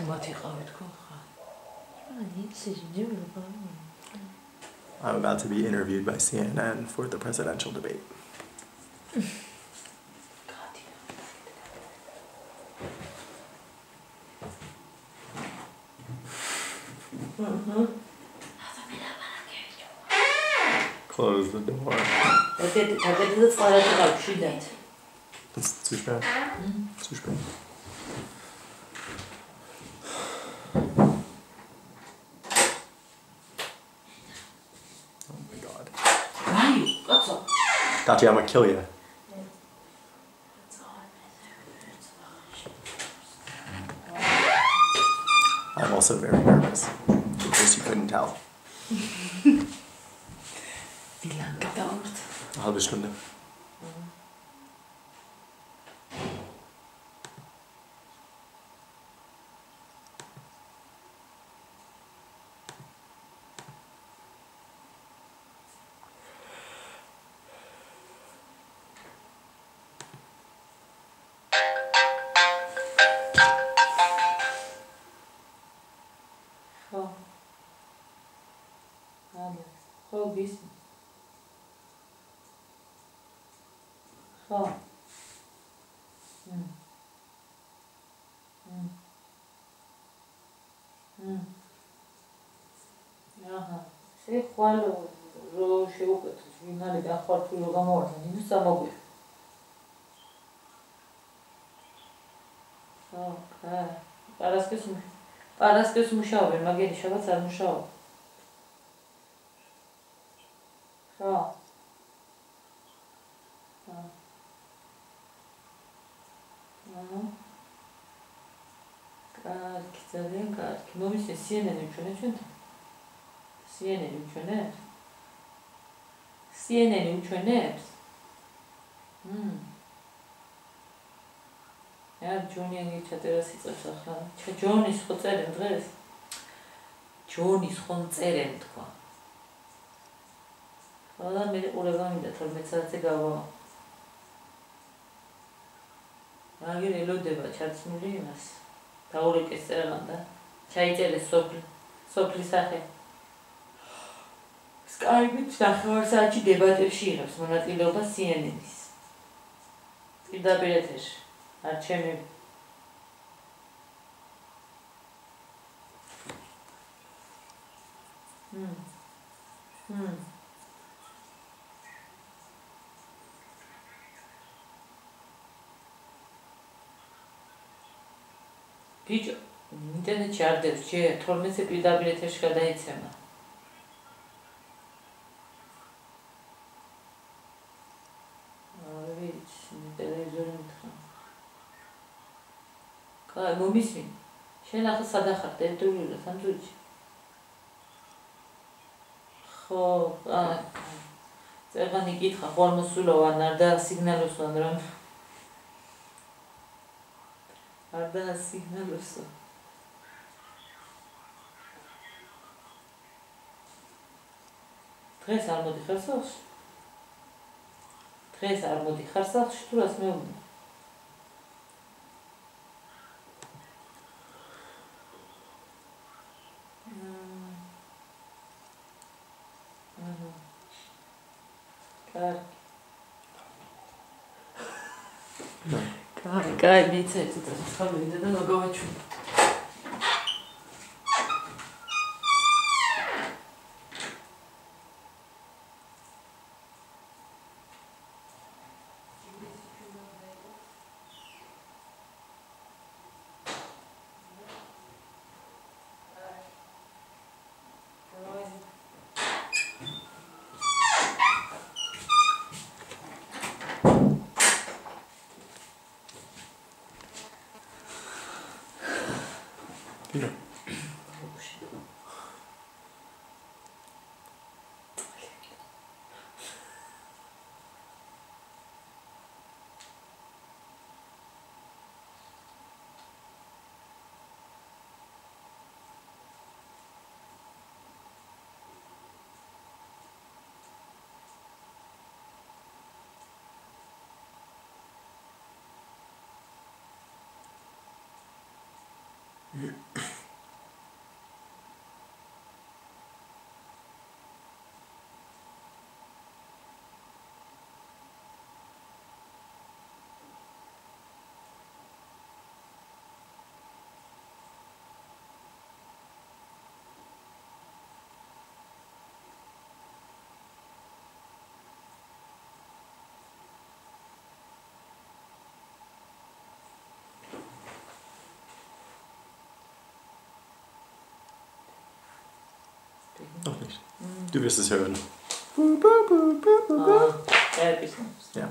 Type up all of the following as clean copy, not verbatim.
I'm about to be interviewed by CNN for the presidential debate. Close the door. Ist zu spät. Zu spät. Oh my god. Dati, I'm gonna kill you. I'm also very nervous, in case you couldn't tell. Wie lange gedauert? Eine halbe Stunde. Se qual ro sheukat finale da khortu lo gamorda ninu samogu. Okay. Paraskes mushabe, mageri shabat ar mushab. Ha. Kitadin kar. Kimomis CNN uçone çunta. CNN uçone. CNN uçone. Ja, Johnny geçatera sitsats ახლა. Johnny-s ხო წერენ დღეს? Johnny-s ხომ წერენ თქვა. ხოდა მე ყურება მინდა 12 საათზე გავა. მაგერ ელოდება ჩაცმული იმას. დაურეკეს წერან და ჩაიწერეს სოფლის სახე. Skype-ით ნახევარ საათში დებატებში იღებს მონაწილეობას CNN-ის. პირდაპირ ეთერში. Arçemi. Piç, internet çardır. Tornesi pirdabil ეთერში გადაიცემა. ტელევიზორი მითხრა. კაი, მომისმენ. შენ ახლა სად ახარ ტერიტორიულად სამწუხაროდ? ხო, წერანი კითხა, ხوار მოსულოვან არ და სიგნალოსვან რომ არ და სიგნალოსო. დღეს არ მოდიხარ სახლში? დღეს არ მოდიხარ სახლში თუ რას მეუბნე? Кай, митце, это схожу, да ну говорю. Ja. Noch nicht. Du wirst es hören. Ja, ein bisschen. Ja.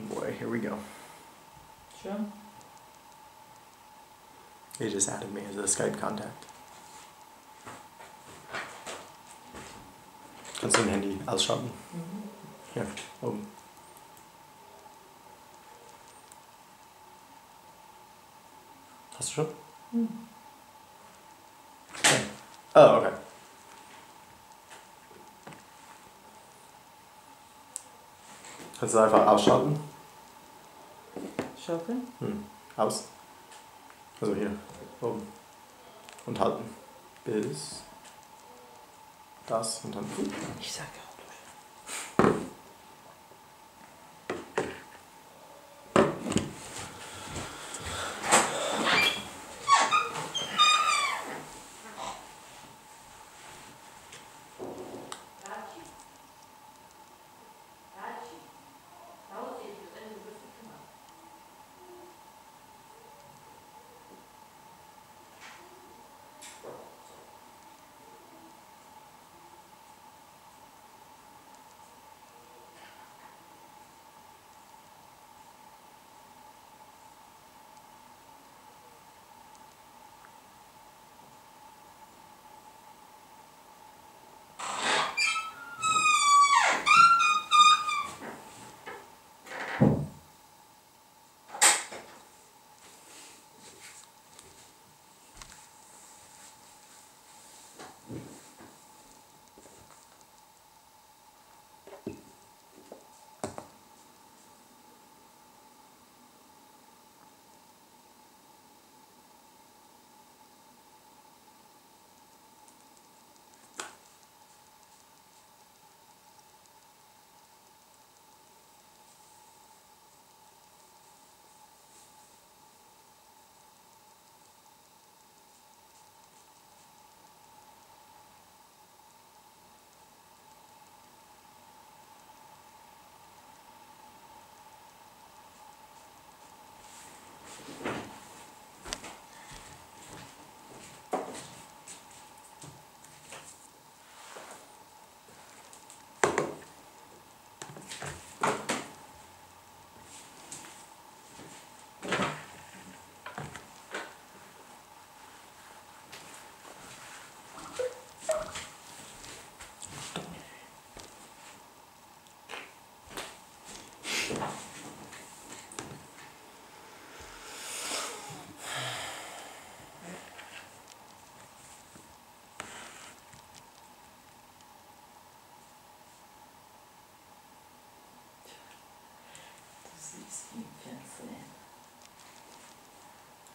Boy, here we go. Sure. He just added me as a Skype contact. Kannst du dein Handy ausschalten? Hier, oben. Hast du schon? Okay. Oh, okay. Kannst du einfach ausschalten? Schaukeln? Aus. Also hier, oben. Und halten. Bis das und dann. Ich sag ja auch durch.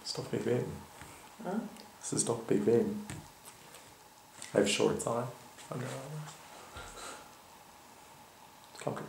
Ist doch bequem. Hm? Es ist doch bequem. I have shorts on. Under Armour. It's comfortable.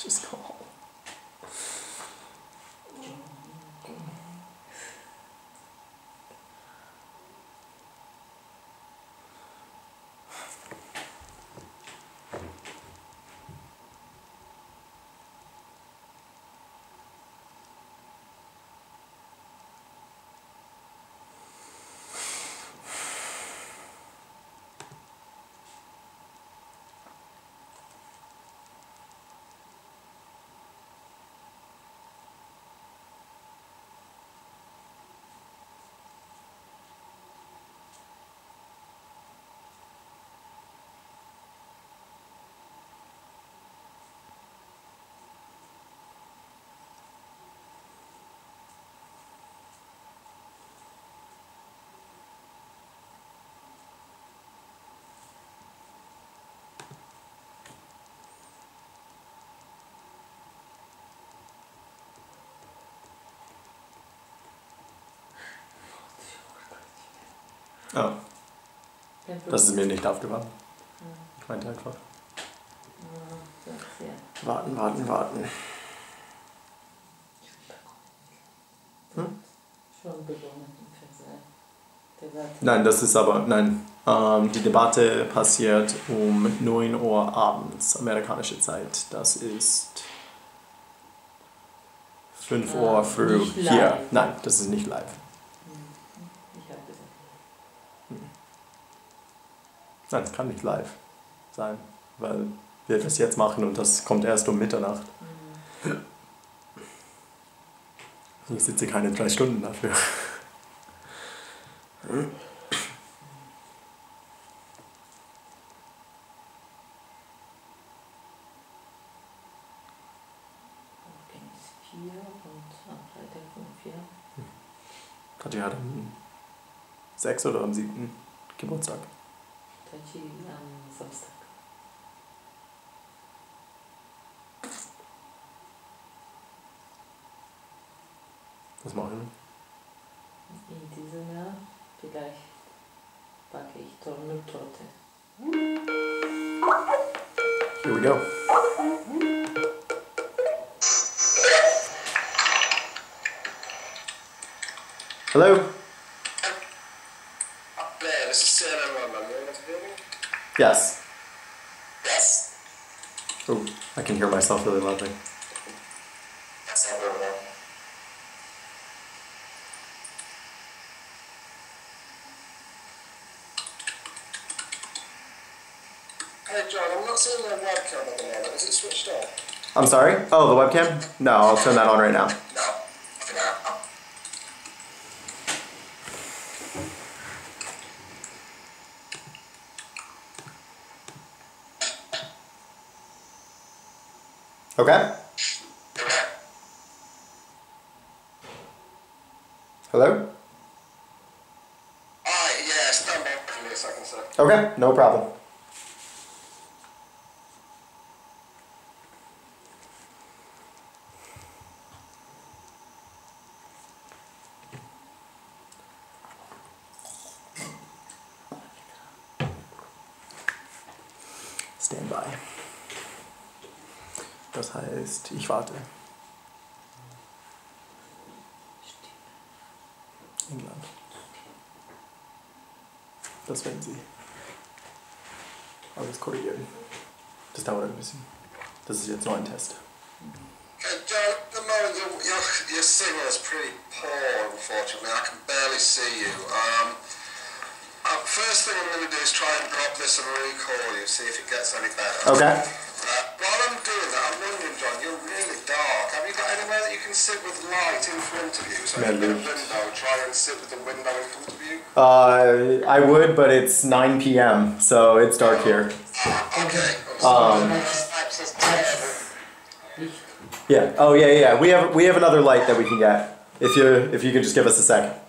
Just go home. Oh, das ist mir nicht aufgefallen. Ich meinte einfach. Warten, warten, warten. Hm? Schon begonnen im Fernsehen. Nein, das ist aber, nein. Die Debatte passiert um 9 Uhr abends, amerikanische Zeit. Das ist 5 Uhr früh hier. Nein, das ist nicht live. Nein, es kann nicht live sein, weil wir das jetzt machen und das kommt erst um Mitternacht. Ich sitze keine 3 Stunden dafür. Katja hat am 6. oder am 7. Geburtstag. Am Samstag. Was machen wir? In diesem Jahr vielleicht backe ich Torte. Here we go. Hello? Up there, this is Sarah Roman. You want to hear me? Yes. Yes. Oh, I can hear myself really loudly. That's not very well. Hey John, I'm not seeing the webcam at the moment. Is it switched on? I'm sorry? Oh, the webcam? No, I'll turn that on right now. No. For now. Okay? Hello? Yeah, stand by for me a second, sir. Okay, no problem. Standby. Das heißt, ich warte. England. Das werden sie alles korrigieren. Das dauert ein bisschen. Das ist jetzt nur ein Test. Okay, John, at the moment your signal is pretty poor, unfortunately. I can barely see you. First thing I'm going to do is try and drop this and recall you, see if it gets any better. Okay. While I'm doing that, I'm wondering, John, you're really dark. Have you got anywhere that you can sit with light in front of you? So if you get a window, try and sit with the window in front of you? I would, but it's 9 p.m., so it's dark here. Okay. Yeah. Oh, yeah. We have another light that we can get. If you could just give us a second.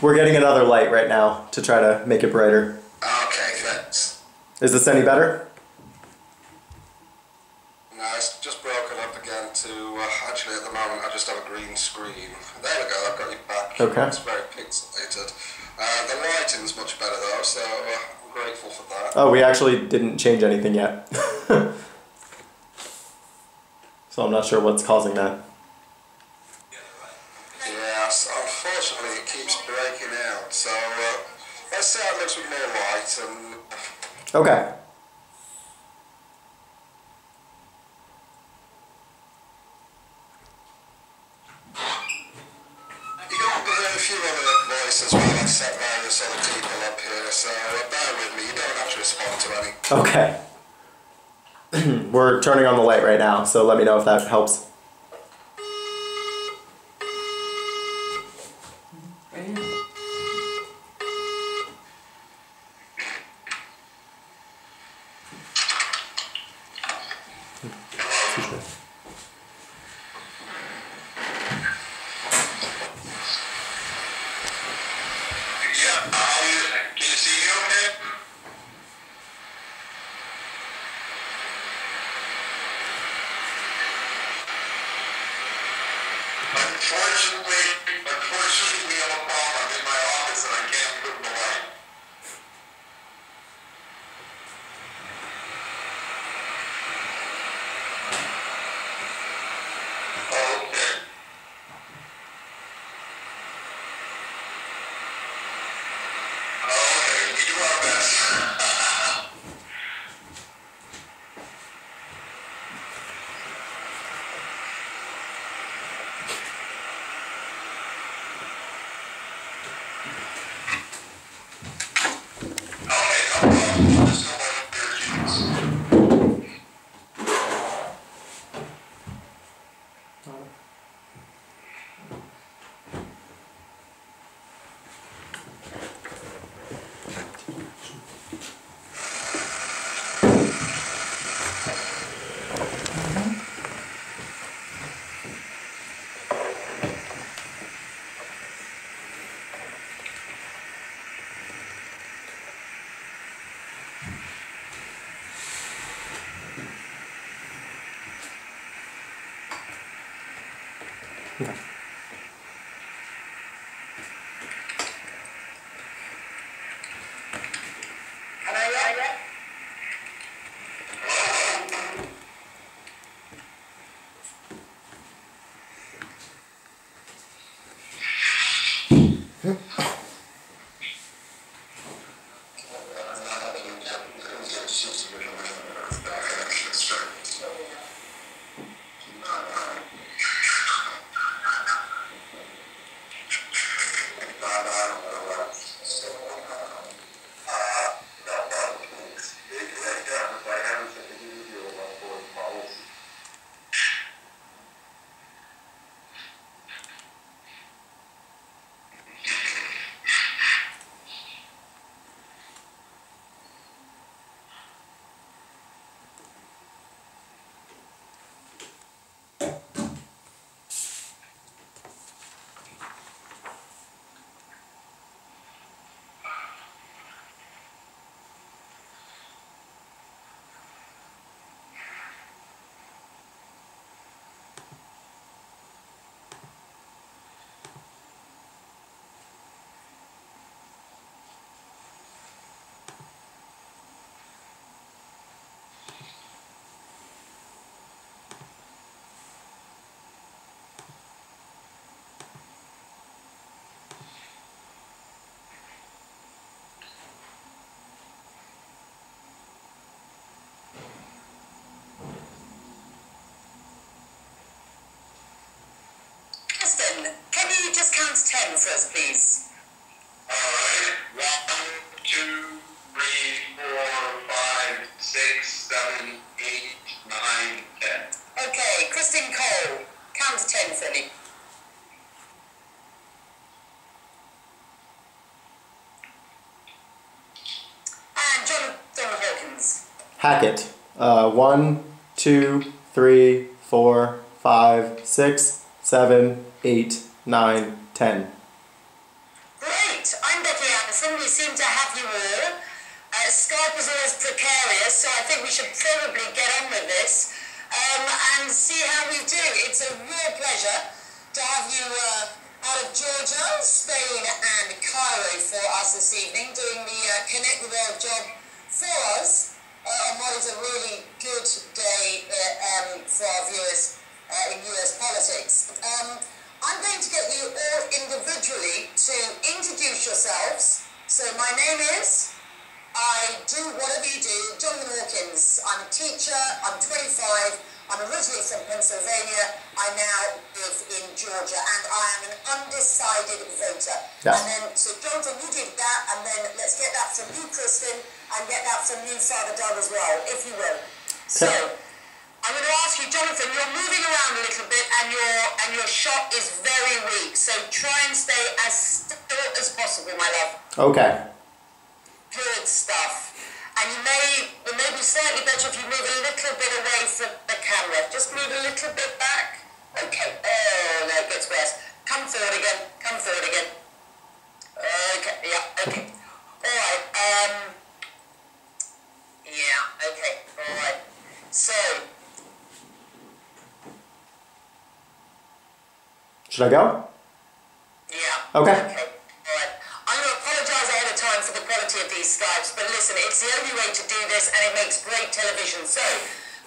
We're getting another light right now to try to make it brighter. Okay, thanks. Is this any better? No, it's just broken up again to, actually at the moment I just have a green screen. There we go, I've got you back. Okay. It's very pixelated. The lighting's much better though, so I'm grateful for that. Oh, we actually didn't change anything yet. So I'm not sure what's causing that. Yes, unfortunately it keeps breaking out, so let's see how it looks with more light and... Okay. You're going to be hearing a few other voices while I set various other people up here, so bear with me, you don't have to respond to any. Okay. We're turning on the light right now, so let me know if that helps. Unfortunately, we have a problem. I'm in my office and I can't put the light. Okay. Okay, we do our best. Can you just count to 10 for us, please? Alright, 1, 2, 3, 4, 5, 6, 7, 8, 9, 10. Okay, Kristen Cole, count to 10 for me. And Jonathan Hawkins. Hackett. 1, 2, 3, 4, 5, 6, 7, 8, 9, 10. Great. I'm Becky Anderson. We seem to have you all. Skype is always precarious, so I think we should probably get on with this and see how we do. It's a real pleasure to have you out of Georgia, Spain and Cairo for us this evening, doing the Connect the World job for us on what is a really good day for our viewers in US politics. I'm going to get you all individually to introduce yourselves. So my name is, I do whatever you do, Jonathan Hawkins. I'm a teacher, I'm 25, I'm originally from Pennsylvania, I now live in Georgia, and I am an undecided voter. Yeah. And then, so Jonathan, you did that, and then let's get that from you, Kristen, and get that from you, Father Doug, as well, if you will. So, I'm going to ask you, Jonathan, you're moving around a little bit, and your shot is very weak, so try and stay as still as possible, my love. Okay. Good stuff. And it may be slightly better if you move a little bit away from the camera. Just move a little bit back. Okay. Oh, no, it gets worse. Come forward again. Come forward again. Okay. Yeah. Okay. All right. Yeah. Okay. All right. So. Should I go? Yeah. Okay. Okay. All right. I'm going to apologise ahead of time for the quality of these Skypes, but listen, it's the only way to do this, and it makes great television. So,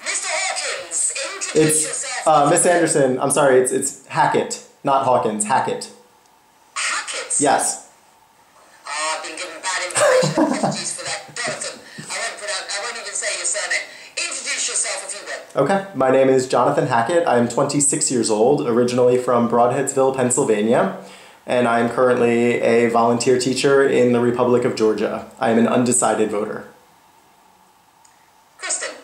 Mr. Hawkins, introduce yourself. Miss Anderson, I'm sorry, it's Hackett, not Hawkins, Hackett. Hackett? Yes. I've been given bad information. Apologies for that. Jonathan, I won't even say your surname. Introduce yourself if you will. Okay, my name is Jonathan Hackett. I'm 26 years old, originally from Broadheadsville, Pennsylvania, and I'm currently a volunteer teacher in the Republic of Georgia. I am an undecided voter. Kristen.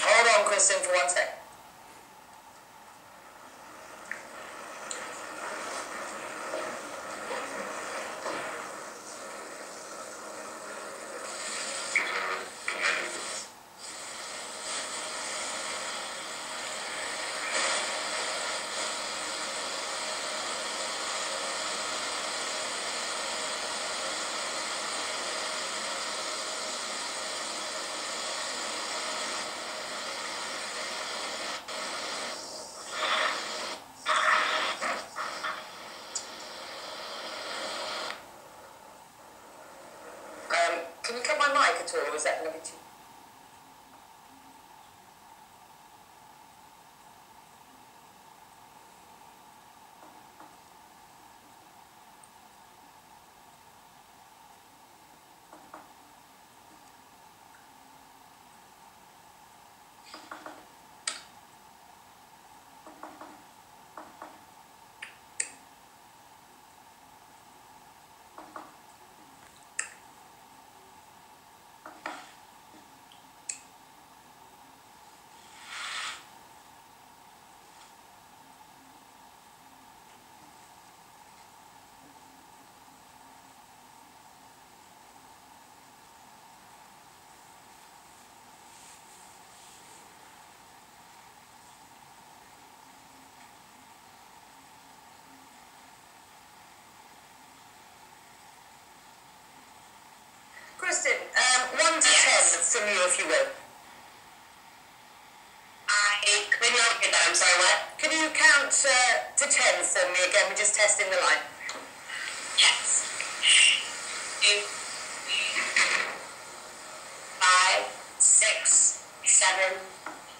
Hold on, Kristen, for 1 sec. Can you cut my mic at all, or is that going to be too... Kristen, 1 to 10 from you, if you will. I could not get that. I'm sorry, what? Can you count to 10 for me again? We're just testing the line. Yes. 2, 5, 6, 7,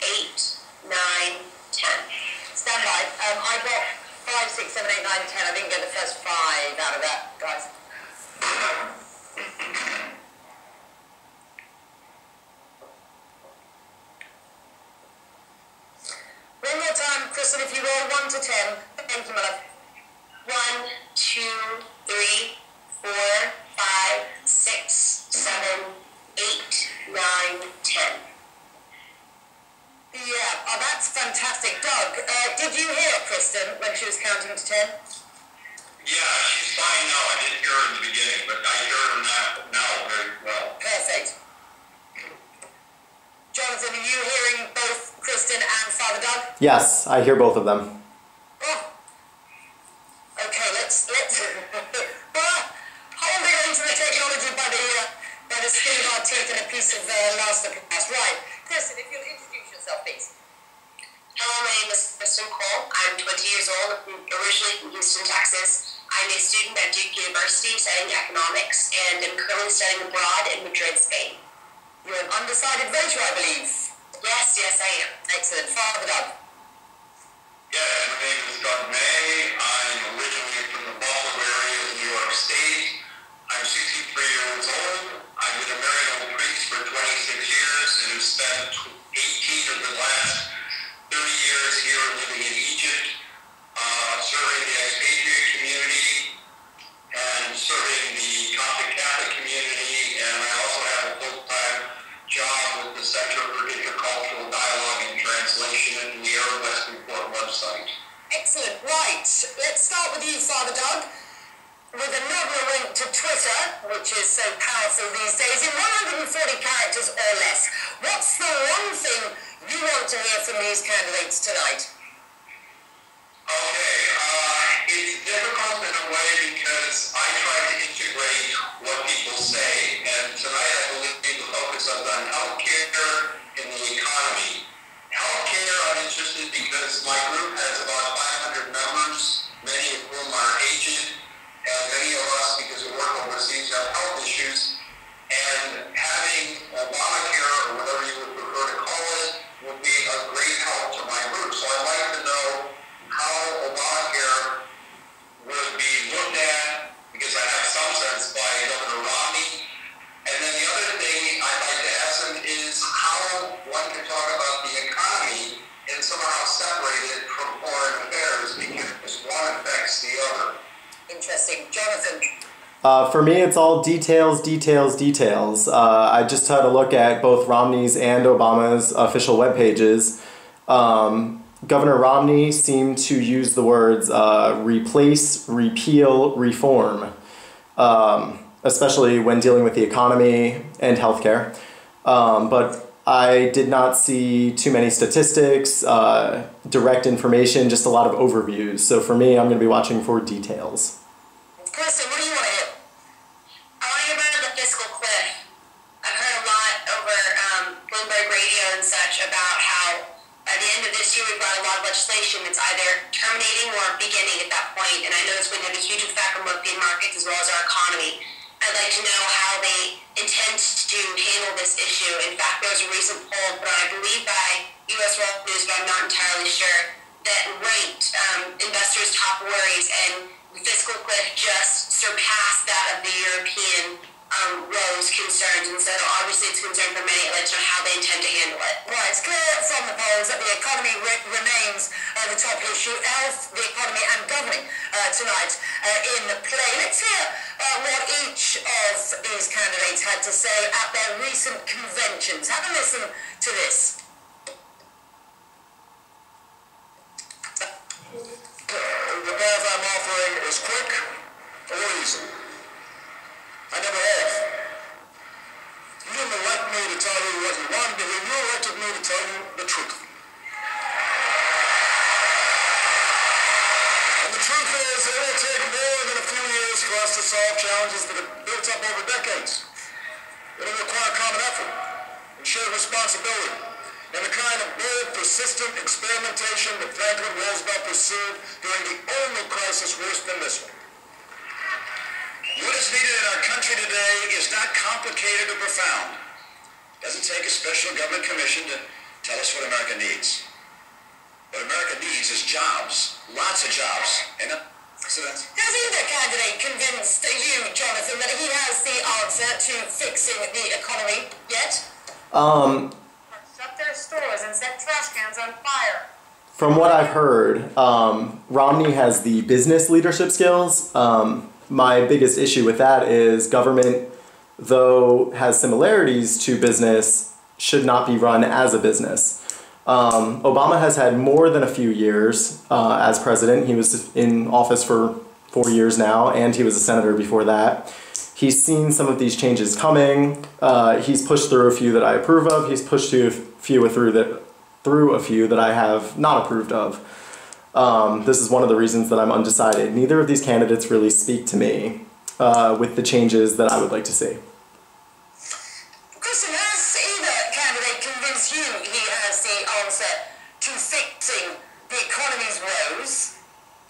8, 9, 10. Stand by. I got 5, 6, 7, 8, 9, 10. I didn't get the first 5 out of that, guys. One more time, Kristen, if you roll 1 to 10. Thank you, my love. 1, 2, 3, 4, 5, 6, 7, 8, 9, 10. Yeah, oh, that's fantastic. Doug, did you hear Kristen when she was counting to 10? Yeah, she's fine now. I didn't hear her in the beginning, but I hear her now very well. Perfect. Jonathan, are you hearing both Kristen and Father Doug? Yes, I hear both of them. Oh. Okay, let's holding on to the technology by the skin of our teeth and a piece of last of glass. Right. Kristen, if you'll introduce yourself, please. Hello, my name is Kristen Cole. I'm 20 years old, originally from Houston, Texas. I'm a student at Duke University studying economics and am currently studying abroad in Madrid, Spain. You're an undecided voter, I believe. Yes, I am. Excellent. Father Doug. Yeah, my name is Doug May. I'm originally from the Buffalo area of New York State. I'm 63 years old. I've been a married old priest for 26 years and have spent 18 of the last 30 years here living in Egypt, serving the expatriate community and serving the Coptic Catholic community, and I also have a full-time job with the Center for Intercultural Dialogue and Translation at the Arab West Report website. Excellent. Right. Let's start with you, Father Doug, with another link to Twitter, which is so powerful these days, in 140 characters or less. What's the one thing you want to hear from these candidates tonight? Okay, it's difficult in a way because I try to integrate what people say, and tonight I believe the focus is on healthcare and the economy. Healthcare, I'm interested because my group has about 500 members, many of whom are aged, and many of us, because we work overseas, have health issues, and having Obamacare, or whatever you would prefer to call it, would be a great help to my group. So I'd like to know how Obamacare would be looked at, because I have some sense by Governor Romney. And then the other thing I'd like to ask him is how one can talk about the economy and somehow separate it from foreign affairs, because one affects the other. Interesting. Jonathan. For me, it's all details. I just had a look at both Romney's and Obama's official web pages. Governor Romney seemed to use the words replace, repeal, reform, especially when dealing with the economy and healthcare. But I did not see too many statistics, direct information, just a lot of overviews. So for me, I'm going to be watching for details. Kristen, what do you want to hear? I want to hear about the fiscal cliff. I've heard a lot over Bloomberg Radio and such about how by the end of this year we've got a lot of legislation that's either terminating or beginning at that point, and I know it's going to have a huge effect on both the markets as well as our economy. I'd like to know how they intend to handle this issue. In fact, there was a recent poll put on, I believe, by U.S. World News, but I'm not entirely sure, that ranked investors' top worries, and the fiscal cliff just surpassed that of the European Rose concerns, and so obviously it's a concern for many. I'd like to know how they intend to handle it. Right, it's clear from the polls that the economy remains the top issue. Health, the economy, and governing tonight in play. Let's hear what each of these candidates had to say at their recent conventions. Have a listen to this. The path I'm offering is quick or easy. I never have. You didn't elect me to tell you what you wanted to hear. You elected me to tell you the truth. And the truth is, it will take more than a few years for us to solve challenges that have built up over decades. It will require common effort and shared responsibility, and the kind of bold, persistent experimentation that Franklin Roosevelt pursued during the only crisis worse than this one. What is needed in our country today is not complicated or profound. It doesn't take a special government commission to tell us what America needs. What America needs is jobs, lots of jobs. And Has either candidate convinced you, Jonathan, that he has the answer to fixing the economy yet? Shut their stores and set trash cans on fire. From what I've heard, Romney has the business leadership skills. My biggest issue with that is government, though has similarities to business, should not be run as a business. Obama has had more than a few years as president. He was in office for 4 years now, and he was a senator before that. He's seen some of these changes coming. He's pushed through a few that I approve of. He's pushed through a few that I have not approved of. This is one of the reasons that I'm undecided. Neither of these candidates really speak to me with the changes that I would like to see. Christian, has either candidate convinced you he has the answer to fixing the economy's woes?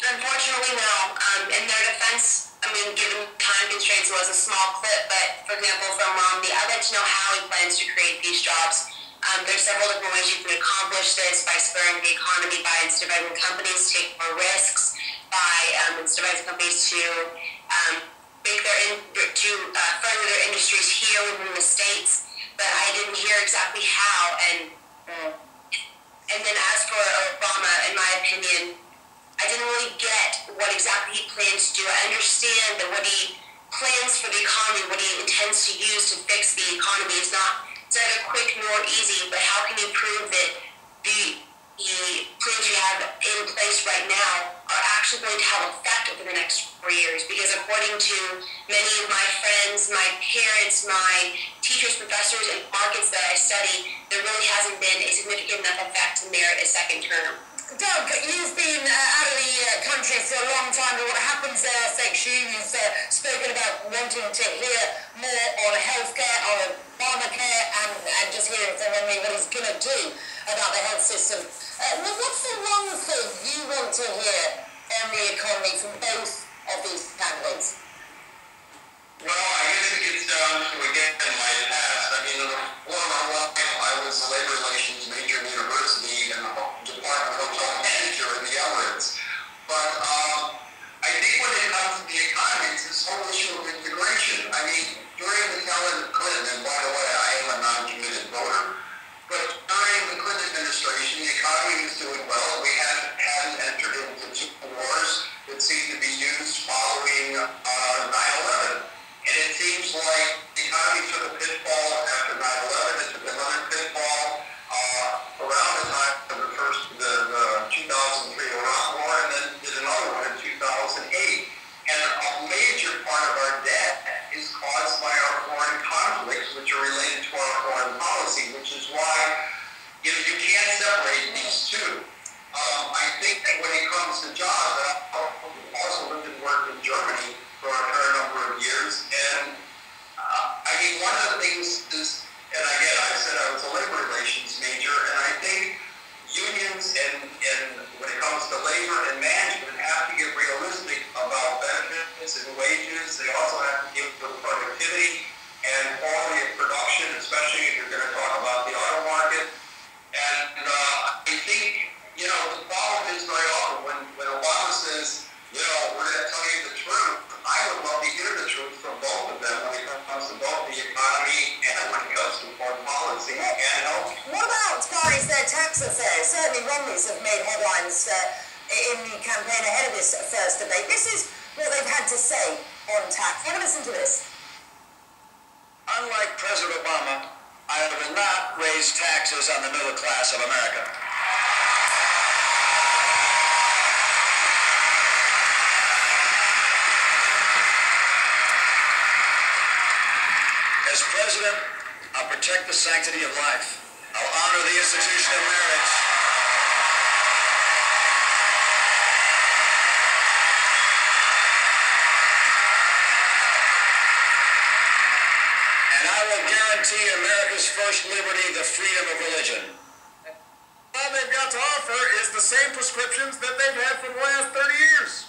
Unfortunately, no. In their defense, I mean, given time constraints, it was a small clip, but for example, from Romney, I'd like to know how he plans to create these jobs. There's several different ways you can accomplish this: by spurring the economy, by incentivizing companies to take more risks, by incentivizing companies to further their industries here within the states. But I didn't hear exactly how. And then as for Obama, in my opinion, I didn't really get what exactly he plans to do. I understand that what he plans for the economy, what he intends to use to fix the economy is neither quick nor easy, but how can you prove that the plans you have in place right now are actually going to have effect over the next 4 years? Because according to many of my friends, my parents, my teachers, professors, and markets that I study, there really hasn't been a significant enough effect to merit a second term. Doug, you've been out of the country for a long time, but what happens there affects you. You've spoken about wanting to hear more on healthcare, on Obamacare, and just hearing from Romney what he's going to do about the health system. What's the one thing you want to hear on the economy from both of these candidates? Well, I guess it gets down to, again, my past. I mean, one of my life, I was a labor relations major in university and department hotel manager in the Emirates. But I think when it comes to the economy, it's this whole issue of integration. I mean, during the Clinton, and by the way, I am a non-committed voter, but during the Clinton administration, the economy was doing well. We hadn't entered into two wars that seemed to be used following 9/11. And it seems like the economy took a pitfall after 9/11. It took another pitfall around the time of the 2003 Iraq War, and then did another one in 2008. And a major part of our debt is caused by our foreign conflicts, which are related to our foreign policy, which is why you can't separate these two. I think that when it comes to jobs, I also lived and worked in Germany for a fair number of years, and I mean, one of the things is, and again, I said I was a labor relations major, and I think unions and when it comes to labor and management have to get realistic about benefits and wages. They also have to deal with productivity and quality of production, especially if you're going to talk about the auto market. And I think, the problem is very often when Obama says, we're going to tell you the truth, I would love to hear the truth from both of them when it comes to both the economy and when it comes to foreign policy and health. What about, guys, their tax affairs? Certainly Romney's have made headlines in the campaign ahead of this first debate. This is what they've had to say on tax. Have a listen to this. Unlike President Obama, I will not raise taxes on the middle class of America. As president, I'll protect the sanctity of life. I'll honor the institution of marriage. And I will guarantee America's first liberty, the freedom of religion. All they've got to offer is the same prescriptions that they've had for the last 30 years.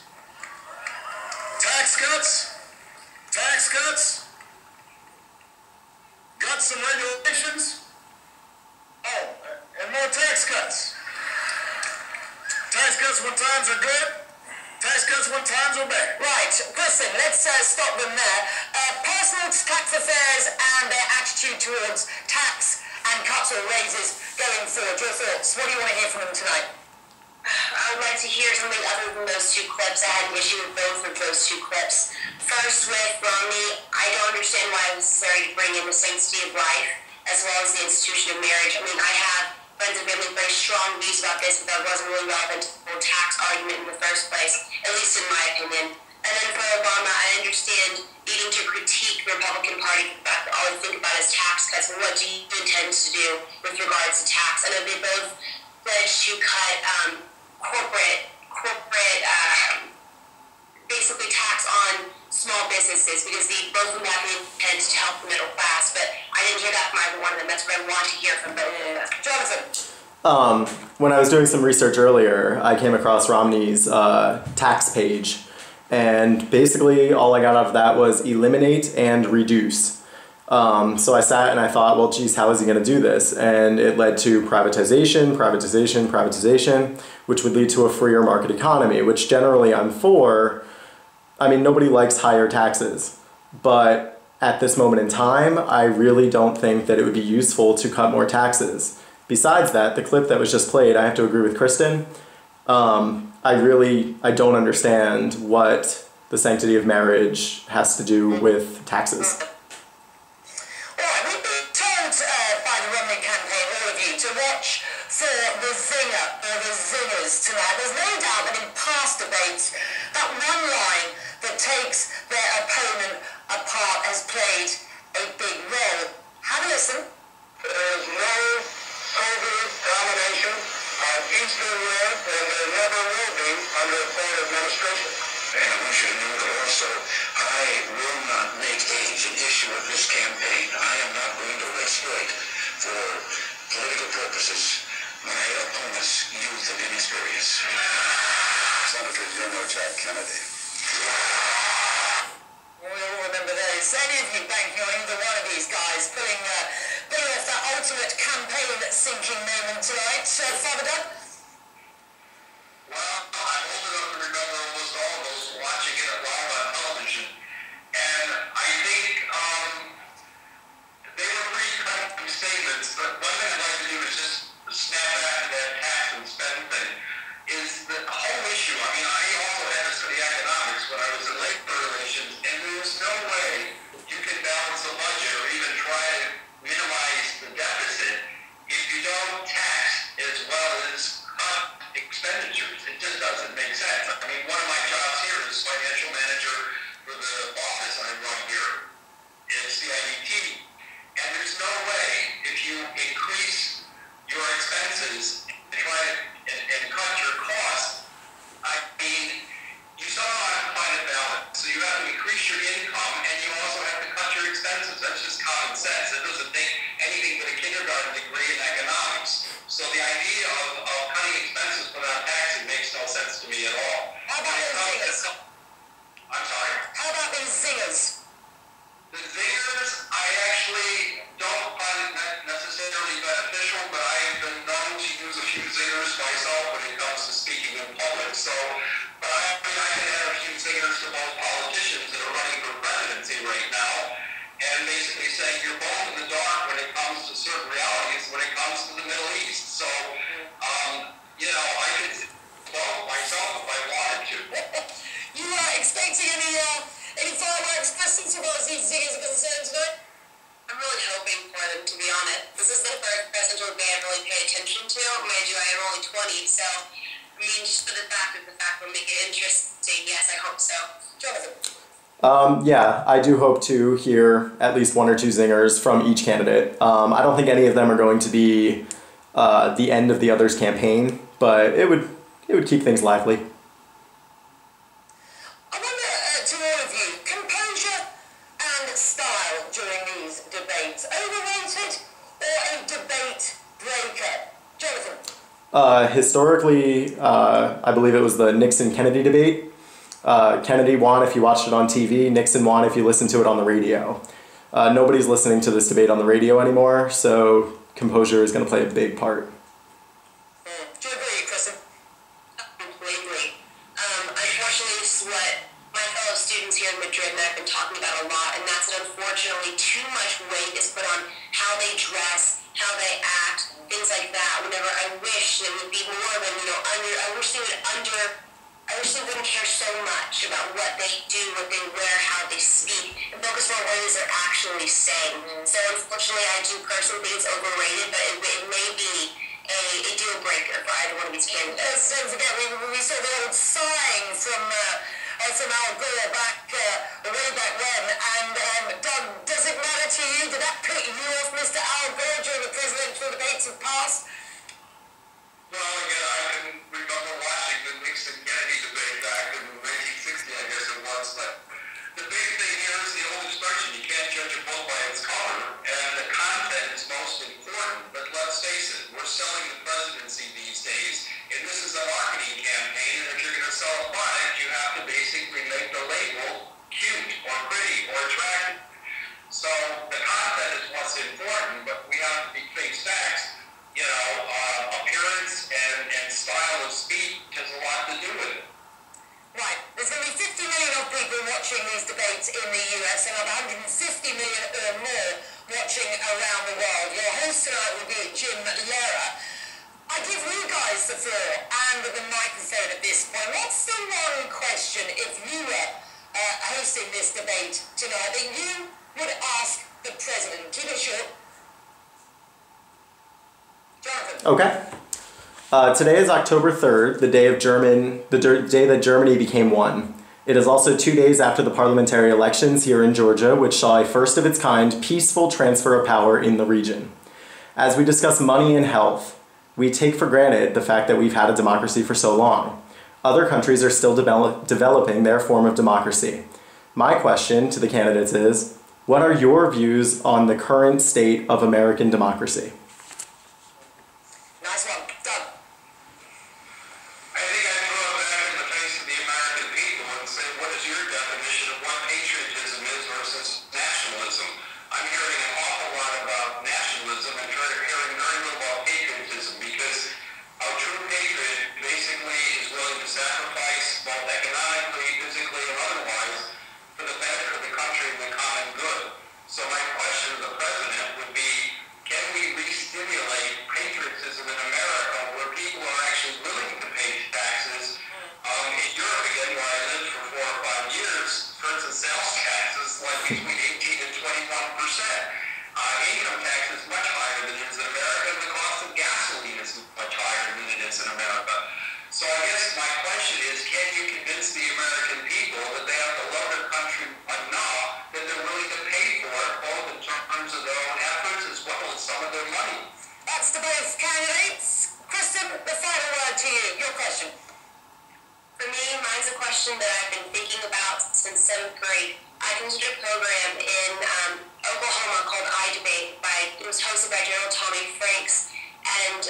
Tax cuts, got some regulations, and more tax cuts. Tax cuts when times are good, tax cuts when times are bad. Right, listen, let's stop them there. Personal tax affairs and their attitude towards tax and cuts or raises going forward. Your thoughts? What do you want to hear from them tonight? I would like to hear something other than those two clips. I had an issue with both of those two clips. First, with Romney, I don't understand why it was necessary to bring in the sanctity of life as well as the institution of marriage. I mean, I have friends and family very strong views about this, but that wasn't really relevant to the whole tax argument in the first place, at least in my opinion. And then for Obama, I understand needing to critique the Republican Party for the fact that all they think about is tax cuts, and what do you intend to do with regards to tax? I know they both pledged to cut corporate basically tax on small businesses, because both of them have the intent to help the middle class, but I didn't hear that from either one of them. That's what I want to hear from both of them. Jonathan. When I was doing some research earlier, I came across Romney's tax page, and basically all I got out of that was eliminate and reduce. So I sat and I thought, well, geez, how is he going to do this? And it led to privatization, which would lead to a freer market economy, which generally I'm for. I mean, nobody likes higher taxes, but at this moment in time, I really don't think that it would be useful to cut more taxes. Besides that, the clip that was just played, I have to agree with Kristen. I don't understand what the sanctity of marriage has to do with taxes. We've been told by the Romney campaign, all of you, to watch for the zinger or the zingers tonight. There's no doubt that in past debates, that one line that takes their opponent apart has played a big role. Have a listen. There is no Soviet domination of Eastern Europe, and there never will be under a Ford administration. And I want you to know that also, I will not make age an issue of this campaign. I am not going to exploit for political purposes my opponent's youth and inexperience. Senator General Jack Kennedy. We all remember those. Any of you banking on either one of these guys pulling off that ultimate campaign sinking moment tonight? Father Doug? Well, I'm old enough to remember almost all of those watching it live on television, and I think they were pretty cutting statements, but one thing I'd like to do is just snap back to that tax and spend thing, is the whole issue. I mean, I also had to study economics when I was in labor relations, and there's no way you can balance a budget or even try to minimize the deficit if you don't tax as well as cut expenditures. It just doesn't make sense. I mean, one of my jobs here is financial manager for the office I run here. It's the IDT. And there's no way, if you increase your expenses and try and cut your costs, I mean, you somehow have to find a balance. So you have to increase your income, and you also have to cut your expenses. That's just common sense. It doesn't take anything but a kindergarten degree in economics. So the idea of cutting expenses without taxing makes no sense to me at all. How about those zingers? I'm sorry? How about these zingers? The zingers, I actually don't find it necessarily beneficial, but I have been known to use a few zingers myself when it comes to speaking in public. So, but I mean, I can add a few zingers to both politicians that are running for presidency right now, and basically saying you're both in the dark when it comes to certain realities when it comes to the Middle East. So, you know, I could vote myself if I wanted to. You are expecting any fireworks, Kristen, as far as these zingers are concerned tonight? I'm really hoping for them, to be honest. This is the first presidential debate I've really paid attention to. Mind you, I am only 20, so, I mean, just for the fact will make it interesting. Yes, I hope so. Jonathan? Yeah, I do hope to hear at least one or two zingers from each candidate. I don't think any of them are going to be the end of the other's campaign, but it would keep things lively. I wonder, to all of you, composure and style during these debates, overrated or a debate breaker? Jonathan? Historically, I believe it was the Nixon-Kennedy debate. Kennedy won if you watched it on TV, Nixon won if you listened to it on the radio. Nobody's listening to this debate on the radio anymore, so composure is going to play a big part. Do you agree, Kristen? Completely. Unfortunately, this is what my fellow students here in Madrid and I've been talking about a lot, and that's that unfortunately too much weight is put on how they dress, how they act, things like that. Whenever I wish there would be more of them, I wish they wouldn't care so much about what they do, what they wear, how they speak, and focus on what it is they're actually saying. So unfortunately, I do personally think it's overrated, but it may be a deal breaker for either one of these candidates. Don't forget, we saw the old sighing from Al Gore way back when. And Doug, does it matter to you? Did that put you off Mr. Al Gore during the presidential debates of past? Well, again, I can remember watching the Nixon Kennedy debate back in 1960, I guess it was. But the big thing here is the old expression: you can't judge a book by its cover, and the content is most important. But let's face it, we're selling the presidency these days, and this is a marketing campaign. And if you're going to sell a product, you have to basically make the label cute or pretty or attractive. So the content is what's important, but we have to be face facts. You know, appearance and style of speech has a lot to do with it. Right, there's going to be 50 million of people watching these debates in the US and about 150 million or more watching around the world. Your host tonight will be Jim Lehrer. I give you guys the floor and the microphone at this point. What's the one question, if you were hosting this debate tonight, that you would ask the president? Keep it short. Jonathan. Okay. Today is October 3rd, the day that Germany became one. It is also 2 days after the parliamentary elections here in Georgia, which saw a first of its kind peaceful transfer of power in the region. As we discuss money and health, we take for granted the fact that we've had a democracy for so long. Other countries are still developing their form of democracy. My question to the candidates is, what are your views on the current state of American democracy? Nice one. Doug. I think I throw it back in the face of the American people and say, what is your definition of what patriotism is versus nationalism? I'm hearing an awful lot about nationalism and hearing very little about patriotism, because a true patriot basically is willing to sacrifice both economically, physically, and otherwise for the benefit of the country and the common good. So my question to the president would be, can we re-stimulate patriotism in America where people are actually willing to pay taxes? In Europe, again, where I lived for 4 or 5 years, for instance, sales taxes like between 18 and 21%. Income tax is much higher than it is in America, and the cost of gasoline is much higher than it is in America. So I guess my question is, can you convince the American people that they have to love their country enough that they're willing to pay for it, both in terms of their own efforts as well as some of their money? That's to both candidates. Kristen, the final word to you. Your question. For me, mine's a question that I've been thinking about since 7th grade. I conducted a program in Oklahoma called iDebate. It was hosted by General Tommy Franks, and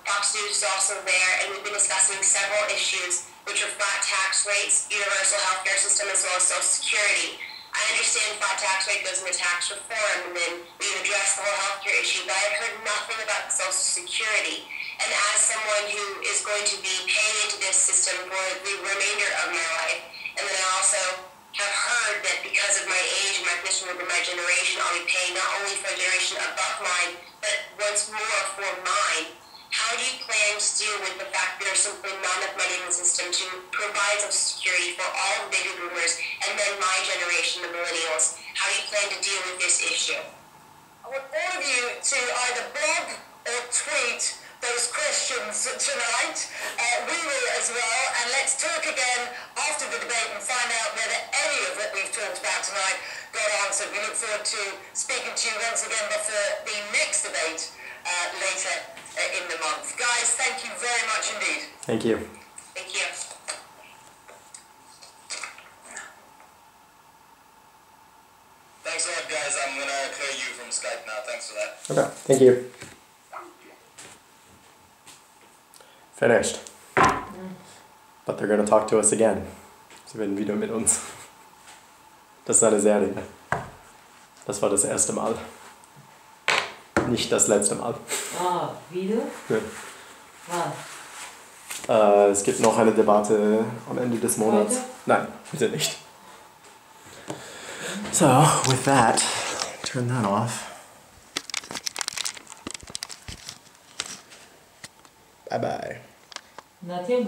Fox News is also there, and we've been discussing several issues, which are flat tax rates, universal health care system, as well as Social Security. I understand flat tax rate goes into tax reform, and then we've addressed the whole health care issue, but I've heard nothing about Social Security. And as someone who is going to be paying into this system for the remainder of my life, and then I also have heard that because of my age and my position within my generation, I'll be paying not only for a generation above mine, but once more for mine. How do you plan to deal with the fact that there's simply not enough money in the system to provide Social Security for all the baby boomers and then my generation, the millennials? How do you plan to deal with this issue? I want all of you to either blog or tweet those questions tonight. We will as well, and let's talk again after the debate and find out whether any of what we've talked about tonight got answered. We look forward to speaking to you once again before the next debate later in the month. Guys, thank you very much indeed. Thank you. Thank you. Thanks a lot, guys. I'm going to clear you from Skype now. Thanks for that. Okay, thank you. Finished. But they're going to talk to us again. Sie werden wieder mit uns. Das ist eine Serie. Das war das erste Mal. Nicht das letzte Mal. Ah, wieder? Ja. Was? Es gibt noch eine Debatte am Ende des Monats. Heute? Nein, heute nicht. So, with that, turn that off. Bye bye. Na, Tim,